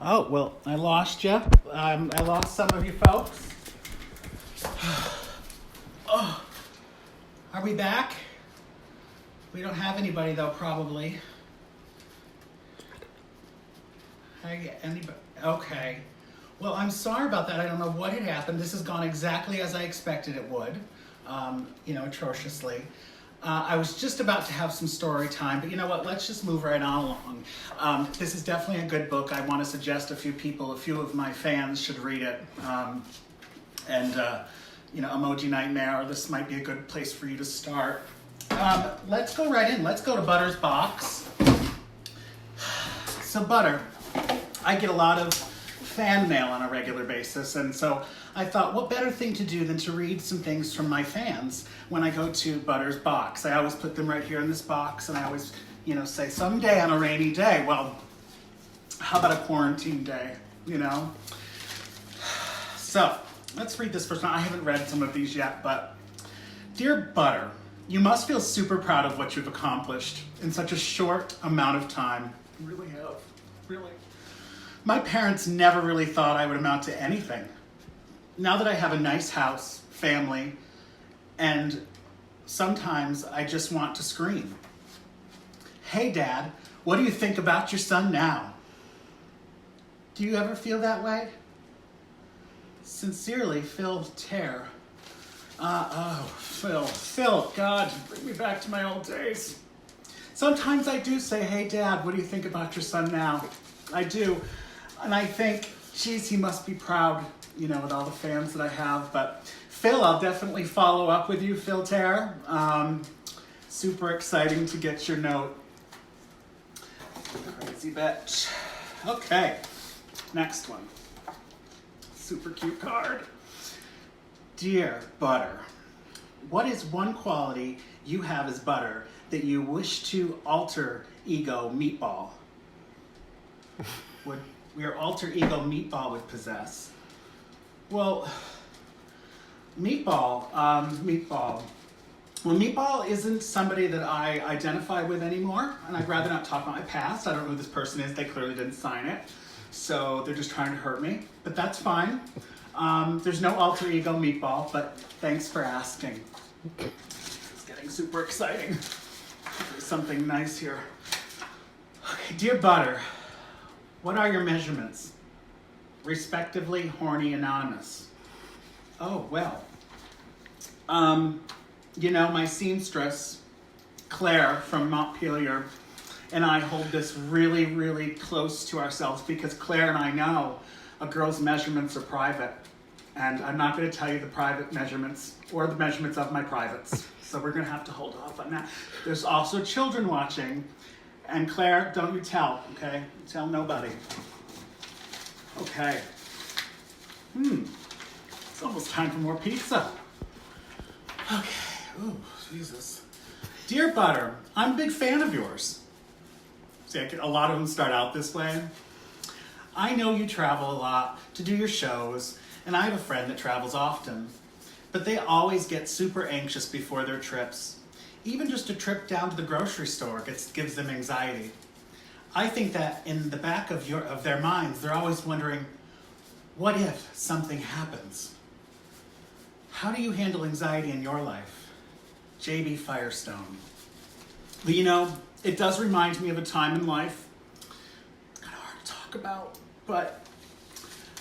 Oh, well, I lost you. I lost some of you folks. Oh, are we back? We don't have anybody, though, probably. Anybody? Okay. Well, I'm sorry about that. I don't know what had happened. This has gone exactly as I expected it would, atrociously. I was just about to have some story time, but you know what? Let's just move right on along. This is definitely a good book. I want to suggest a few of my fans should read it. Emoji Nightmare, this might be a good place for you to start. Let's go right in. Let's go to Butter's box. So Butter, I get a lot of fan mail on a regular basis, and so I thought, what better thing to do than to read some things from my fans when I go to Butter's box. I always put them right here in this box, and I always, say someday on a rainy day. Well, how about a quarantine day, So, let's read this first one. I haven't read some of these yet, but Dear Butter, you must feel super proud of what you've accomplished in such a short amount of time. You really have, really. My parents never really thought I would amount to anything. Now that I have a nice house, family, and sometimes I just want to scream. Hey, Dad, what do you think about your son now? Do you ever feel that way? Sincerely, Phil Terre. Phil, God, bring me back to my old days. Sometimes I do say, hey, Dad, what do you think about your son now? I do. And I think, geez, he must be proud, with all the fans that I have. But Phil, I'll definitely follow up with you, Phil Terre. Super exciting to get your note. Crazy bitch. Okay, next one. Super cute card. Dear Butter, what is one quality you have as Butter that you wish to alter ego Meatball? Would your alter ego Meatball would possess? Well, Meatball. Well, Meatball isn't somebody that I identify with anymore, and I'd rather not talk about my past. I don't know who this person is. They clearly didn't sign it, so they're just trying to hurt me. But that's fine. There's no alter ego Meatball, but thanks for asking. It's getting super exciting. There's something nice here. Okay, Dear Butter, what are your measurements? Respectively, Horny Anonymous. Oh, well. My seamstress, Claire from Montpelier, and I hold this really, really close to ourselves because Claire and I know a girl's measurements are private. And I'm not going to tell you the private measurements or the measurements of my privates. So we're going to have to hold off on that. There's also children watching. And Claire, don't you tell, okay? Tell nobody. Okay. It's almost time for more pizza. Okay. Ooh, Jesus. Dear Butter, I'm a big fan of yours. See, a lot of them start out this way. I know you travel a lot to do your shows, and I have a friend that travels often. But they always get super anxious before their trips. Even just a trip down to the grocery store gives them anxiety. I think that in the back of their minds, they're always wondering, what if something happens? How do you handle anxiety in your life? J.B. Firestone. But it does remind me of a time in life, kind of hard to talk about, but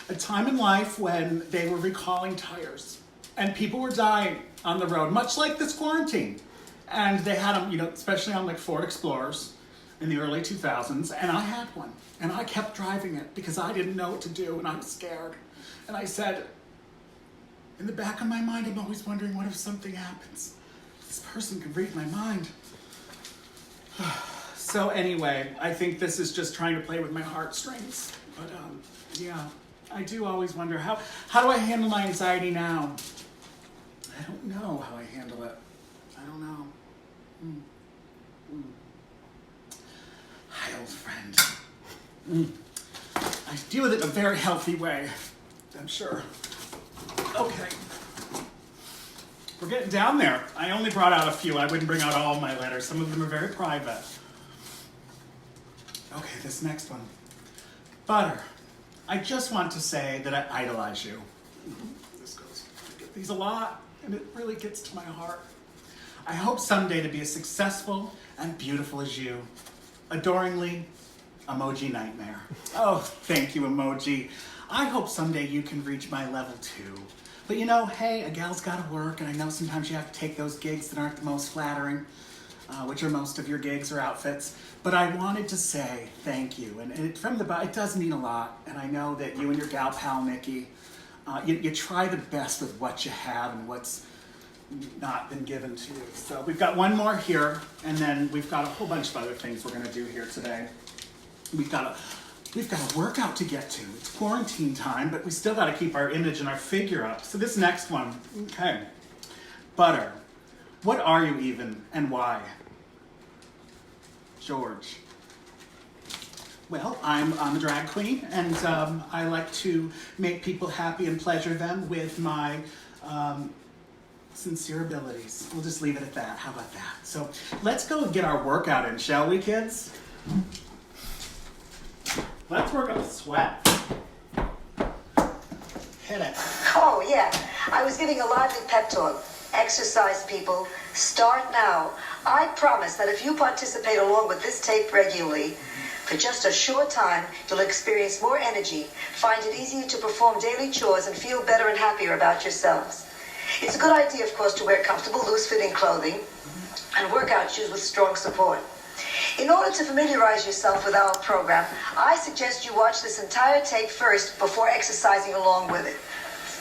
a time in life when they were recalling tires and people were dying on the road, much like this quarantine. And they had them, especially on like Ford Explorers in the early 2000s. And I had one. And I kept driving it because I didn't know what to do and I was scared. And I said, in the back of my mind, I'm always wondering, what if something happens? This person could read my mind. So anyway, I think this is just trying to play with my heartstrings. But yeah, I do always wonder, how do I handle my anxiety now? I don't know how I handle it. I don't know. Hi, old friend. I deal with it in a very healthy way, I'm sure. Okay. We're getting down there. I only brought out a few. I wouldn't bring out all my letters. Some of them are very private. Okay, this next one. Butter, I just want to say that I idolize you. This goes, I get these a lot, and it really gets to my heart. I hope someday to be as successful and beautiful as you. Adoringly, Emoji Nightmare. Oh, thank you, Emoji. I hope someday you can reach my level too. But you know, hey, a gal's gotta work, and I know sometimes you have to take those gigs that aren't the most flattering, which are most of your gigs or outfits. But I wanted to say thank you, and it does mean a lot. And I know that you and your gal pal Nikki, you try the best with what you have and what's not been given to you. So we've got one more here, and then we've got a whole bunch of other things we're gonna do here today. We've got a workout to get to. It's quarantine time, but we still got to keep our image and our figure up. So this next one, okay. Butter, what are you even and why? George. Well, I'm a drag queen, and I like to make people happy and pleasure them with my sincere abilities. We'll just leave it at that. How about that? So let's go get our workout in, shall we, kids? Let's work up a sweat. Hit it. Oh, yeah. I was giving a lively pep talk. Exercise, people. Start now. I promise that if you participate along with this tape regularly, for just a short time, you'll experience more energy, find it easier to perform daily chores, and feel better and happier about yourselves. It's a good idea, of course, to wear comfortable, loose-fitting clothing and workout shoes with strong support. In order to familiarize yourself with our program, I suggest you watch this entire tape first before exercising along with it.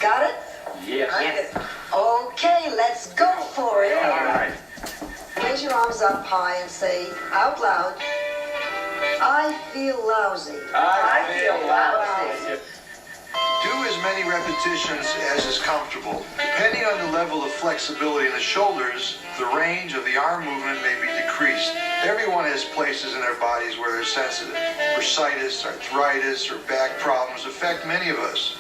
Got it? Yes. Okay, let's go for it. All right. Raise your arms up high and say out loud, I feel lousy. I feel lousy. Do as many repetitions as is comfortable. Depending on the level of flexibility in the shoulders, the range of the arm movement may be decreased. Everyone has places in their bodies where they're sensitive. Bursitis, arthritis, or back problems affect many of us.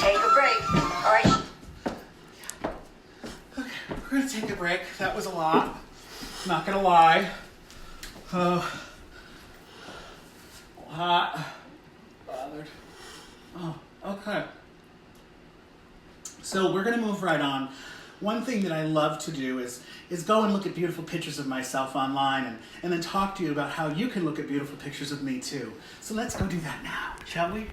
Take a break. All right. Okay, we're gonna take a break. That was a lot. Not gonna lie. Hot. Bothered. Oh, okay. So we're gonna move right on. One thing that I love to do is go and look at beautiful pictures of myself online and then talk to you about how you can look at beautiful pictures of me too. So let's go do that now, shall we?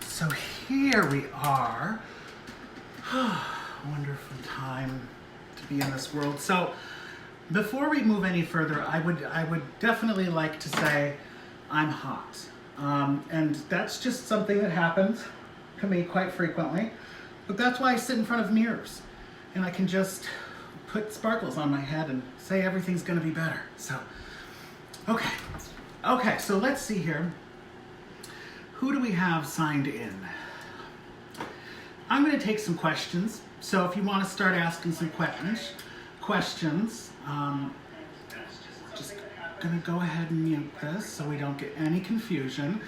So here we are. Wonderful time to be in this world. So before we move any further, I would definitely like to say I'm hot. And that's just something that happens to me quite frequently. But that's why I sit in front of mirrors. And I can just put sparkles on my head and say everything's gonna be better. So, okay, so let's see here. Who do we have signed in? I'm going to take some questions. So if you want to start asking some questions, just going to go ahead and mute this so we don't get any confusion.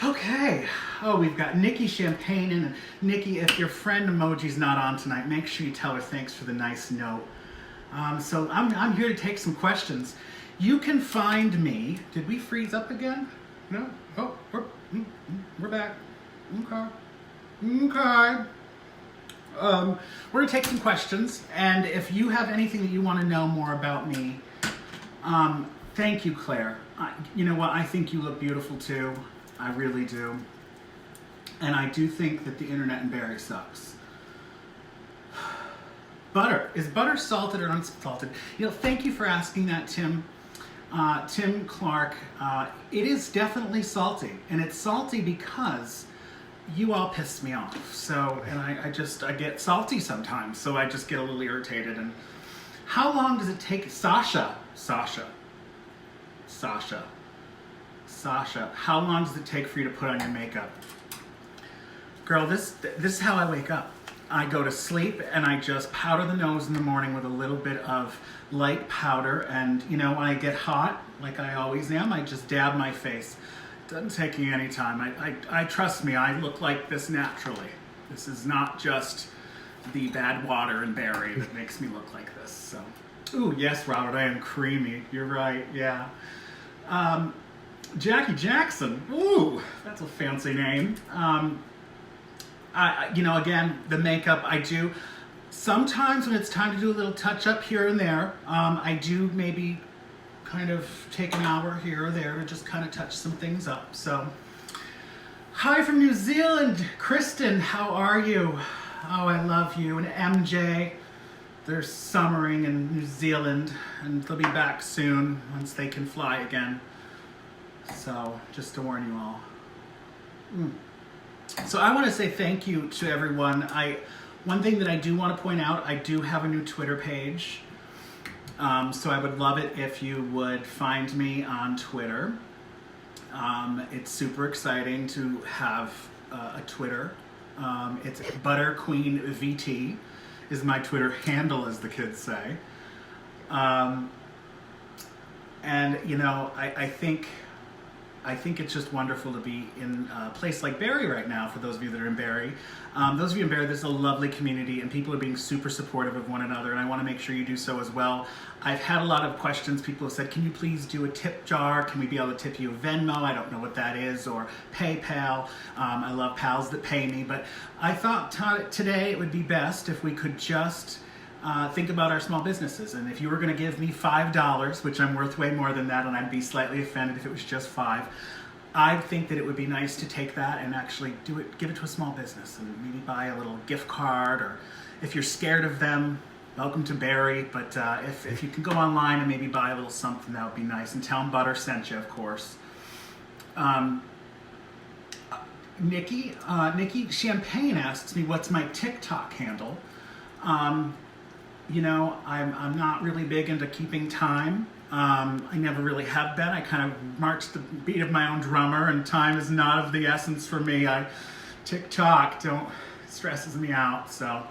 Okay. Oh, we've got Nikki Champagne in. Nikki, if your friend Emoji's not on tonight, make sure you tell her thanks for the nice note. So I'm here to take some questions. You can find me. Did we freeze up again? No? Oh, we're back. Okay. We're gonna take some questions, and if you have anything that you want to know more about me, thank you, Claire. You know what? I think you look beautiful too. I really do. And I do think that the internet and Barry sucks. Butter. Is butter salted or unsalted? You know, thank you for asking that, Tim. Tim Clark, it is definitely salty, and it's salty because you all pissed me off. So, and I get salty sometimes, so I just get a little irritated. And how long does it take, Sasha, how long does it take for you to put on your makeup? Girl, this is how I wake up. I go to sleep and I just powder the nose in the morning with a little bit of light powder, and you know, when I get hot, like I always am, I just dab my face. Doesn't take me any time. I trust me, I look like this naturally. This is not just the bad water in Barry that makes me look like this. So, ooh, yes, Robert, I am creamy. You're right. Yeah. Jackie Jackson. Ooh, that's a fancy name. Again, the makeup I do. Sometimes when it's time to do a little touch up here and there, I do maybe kind of take an hour here or there to just kind of touch some things up. So, hi from New Zealand, Kristen, how are you? Oh, I love you. And MJ, they're summering in New Zealand, and they'll be back soon once they can fly again. So, just to warn you all. So I want to say thank you to everyone. One thing that I do want to point out, I do have a new Twitter page. So I would love it if you would find me on Twitter. It's super exciting to have a Twitter. It's ButterQueenVT is my Twitter handle, as the kids say. I think it's just wonderful to be in a place like Barrie right now, for those of you that are in Barrie. Those of you in Barrie, there's a lovely community and people are being super supportive of one another, and I want to make sure you do so as well. I've had a lot of questions. People have said, can you please do a tip jar? Can we be able to tip you Venmo? I don't know what that is, or PayPal. I love pals that pay me, but I thought today it would be best if we could just think about our small businesses. And if you were going to give me $5, which I'm worth way more than that, and I'd be slightly offended if it was just $5, I think that it would be nice to take that and actually give it to a small business, and maybe buy a little gift card, or if you're scared of them, welcome to Barrie. But if you can go online and maybe buy a little something, that would be nice. And tell them Butter sent you, of course. Nikki Champagne asks me, what's my TikTok handle? I'm not really big into keeping time. I never really have been. I kind of march the beat of my own drummer, and time is not of the essence for me. TikTok stresses me out. So,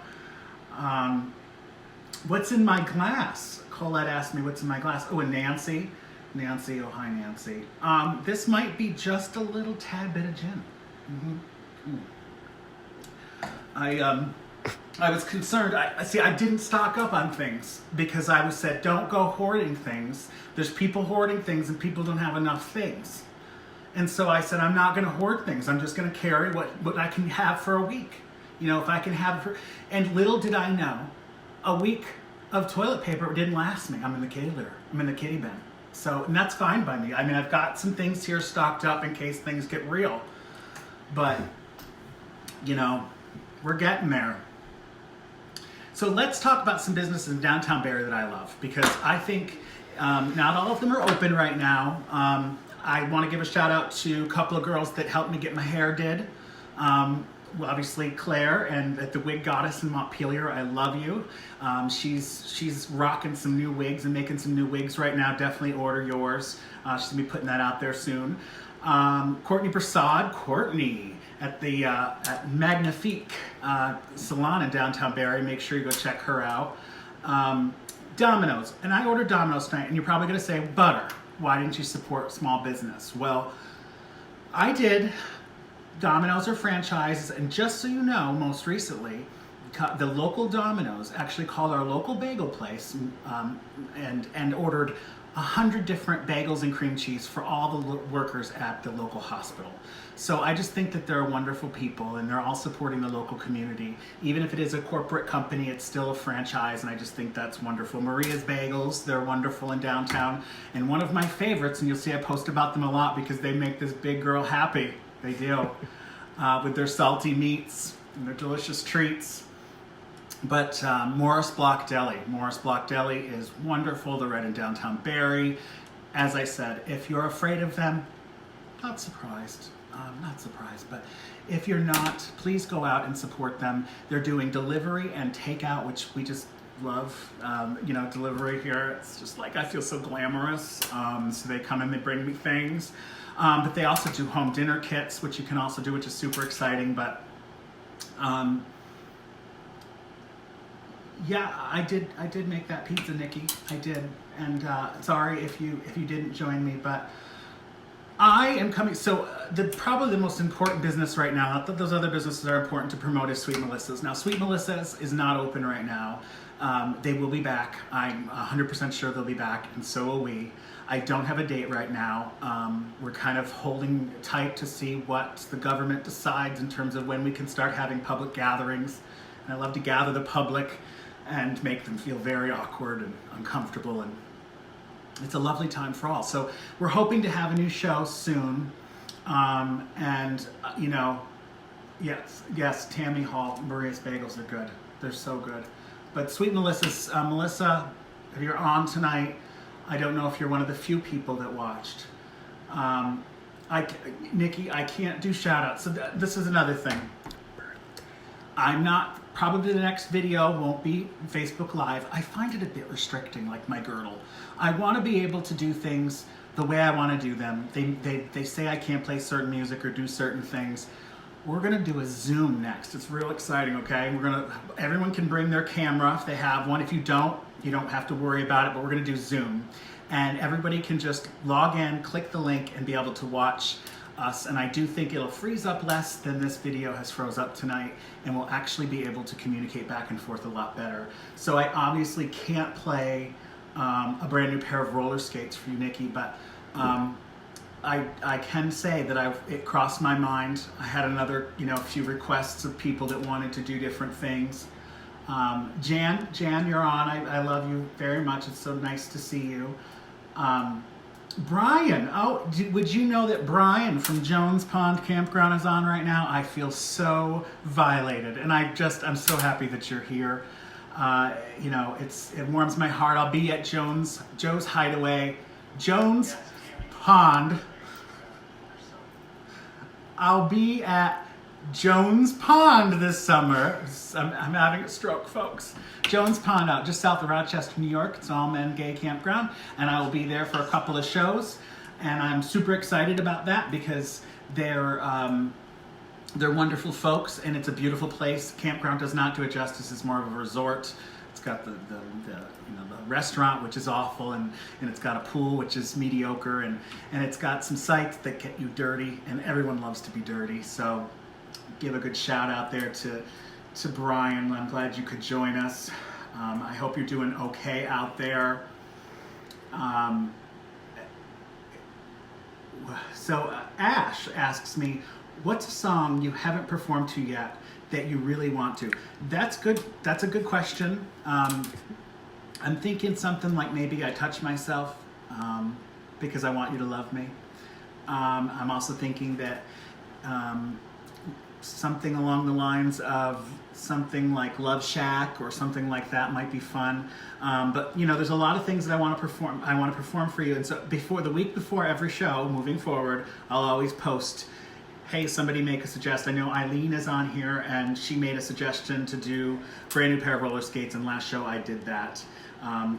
what's in my glass? Colette asked me what's in my glass. Oh, and Nancy, oh hi Nancy. This might be just a little tad bit of gin. I was concerned. I didn't stock up on things because I was said, don't go hoarding things. There's people hoarding things and people don't have enough things. And so I said, I'm not going to hoard things. I'm just going to carry what I can have for a week. If I can have and little did I know, a week of toilet paper didn't last me. I'm in the kitty litter. I'm in the kitty bin. So, and that's fine by me. I mean, I've got some things here stocked up in case things get real. But, we're getting there. So let's talk about some businesses in downtown Barrie that I love, because I think not all of them are open right now. I want to give a shout out to a couple of girls that helped me get my hair did. Obviously Claire and at the Wig Goddess in Montpelier, I love you. She's rocking some new wigs and making some new wigs right now. Definitely order yours. She's gonna be putting that out there soon. Courtney Prasad, at the at Magnifique Salon in downtown Barrie. Make sure you go check her out. Domino's, and I ordered Domino's tonight, and you're probably going to say, Butter, why didn't you support small business? Well, I did. Domino's are franchises, and just so you know, most recently, the local Domino's actually called our local bagel place and ordered 100 different bagels and cream cheese for all the workers at the local hospital. So I just think that they're wonderful people, and they're all supporting the local community. Even if it is a corporate company, it's still a franchise, and I just think that's wonderful. Maria's Bagels, they're wonderful in downtown. And one of my favorites, and you'll see I post about them a lot because they make this big girl happy. They do. With their salty meats and their delicious treats. But Morris Block Deli. Morris Block Deli is wonderful. They're right in downtown Barrie. As I said, if you're afraid of them, not surprised. But if you're not, please go out and support them. They're doing delivery and takeout, which we just love. Delivery here, it's just like, I feel so glamorous. So they come and they bring me things. But they also do home dinner kits, which you can also do, which is super exciting. But yeah, I did make that pizza, Nikki. I did. And sorry if you didn't join me, but I am coming. So probably the most important business right now, not that those other businesses are important to promote, is Sweet Melissa's. Now, Sweet Melissa's is not open right now. They will be back. I'm 100% sure they'll be back, and so will we. I don't have a date right now. We're kind of holding tight to see what the government decides in terms of when we can start having public gatherings. And I love to gather the public and make them feel very awkward and uncomfortable, and it's a lovely time for all. So we're hoping to have a new show soon. You know, yes, Tammy Hall, Maria's Bagels are good. They're so good. But Sweet Melissa's, Melissa, if you're on tonight, I don't know if you're one of the few people that watched. Nikki, I can't do shout outs. So this is another thing. Probably the next video won't be Facebook Live. I find it a bit restricting, like my girdle. I want to be able to do things the way I want to do them. They say I can't play certain music or do certain things. We're gonna do a Zoom next. It's real exciting, okay? Everyone can bring their camera if they have one. If you don't have to worry about it, but we're gonna do Zoom. And everybody can just log in, click the link, and be able to watch us. And I do think it'll freeze up less than this video has froze up tonight, and we'll actually be able to communicate back and forth a lot better. So I obviously can't play a brand new pair of roller skates for you, Nikki, but I can say that it crossed my mind. I had another, few requests of people that wanted to do different things. Jan, you're on. I love you very much. It's so nice to see you. Brian, would you know that Brian from Jones Pond Campground is on right now? I feel so violated, and I'm so happy that you're here. It warms my heart. I'll be at Joe's Hideaway, Jones Pond. I'll be at Jones Pond this summer. I'm having a stroke, folks. Jones Pond out just south of Rochester, New York. It's an all-men gay campground, and I will be there for a couple of shows. And I'm super excited about that because they're wonderful folks, and it's a beautiful place. Campground does not do it justice. It's more of a resort. It's got the restaurant, which is awful, and it's got a pool, which is mediocre, and it's got some sites that get you dirty, and everyone loves to be dirty. So give a good shout out there to Brian. I'm glad you could join us. I hope you're doing okay out there. So Ash asks me, what's a song you haven't performed to yet that you really want to? That's good. That's a good question. I'm thinking something like maybe I Touch Myself, because I Want You to Love Me. I'm also thinking that something along the lines of something like Love Shack or something like that might be fun. But there's a lot of things that I want to perform for you. And so the week before every show, moving forward, I'll always post, hey, somebody make a suggestion. I know Eileen is on here, and she made a suggestion to do a brand new pair of roller skates, and last show I did that.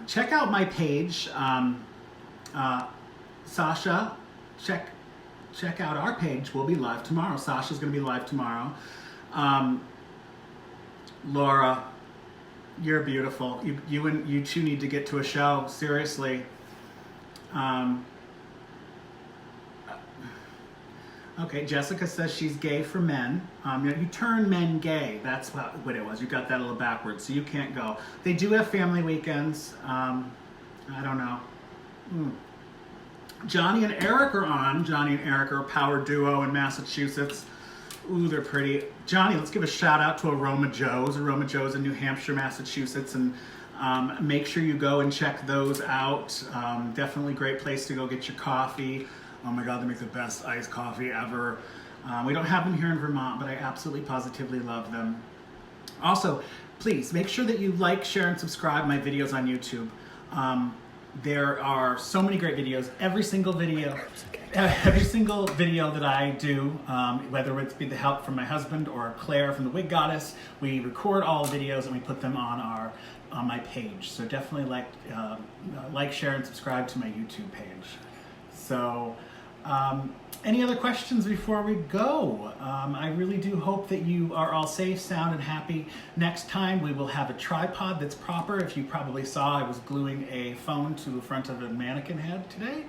Check out my page. Sasha, check out our page. We'll be live tomorrow. Sasha's going to be live tomorrow. Laura, you're beautiful. You two need to get to a show. Seriously. Okay, Jessica says she's gay for men. You turn men gay. That's what it was. You got that a little backwards, so you can't go. They do have family weekends. I don't know. Johnny and Eric are on. Johnny and Eric are a power duo in Massachusetts. Ooh, they're pretty. Johnny, let's give a shout out to Aroma Joe's. Aroma Joe's in New Hampshire, Massachusetts, and make sure you go and check those out. Definitely great place to go get your coffee. Oh my God, they make the best iced coffee ever. We don't have them here in Vermont, but I absolutely positively love them. Also, please make sure that you like, share, and subscribe my videos on YouTube. There are so many great videos. Every single video that I do, whether it's be the help from my husband or Claire from the Wig Goddess, we record all the videos and we put them on my page. So definitely like, share, and subscribe to my YouTube page. So, any other questions before we go? I really do hope that you are all safe, sound, and happy. Next time we will have a tripod that's proper. If you probably saw, I was gluing a phone to the front of a mannequin head today.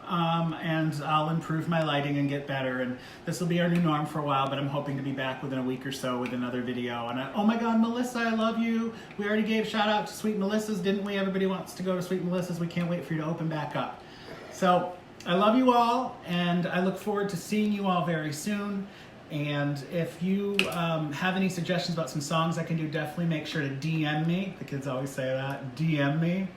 and I'll improve my lighting and get better. And this will be our new norm for a while, but I'm hoping to be back within a week or so with another video. And oh my God, Melissa, I love you. We already gave shout out to Sweet Melissa's, didn't we? Everybody wants to go to Sweet Melissa's. We can't wait for you to open back up. So I love you all, and I look forward to seeing you all very soon. And if you have any suggestions about some songs I can do, definitely make sure to DM me. The kids always say that, DM me.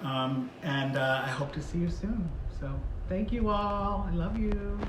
And I hope to see you soon. So thank you all. I love you.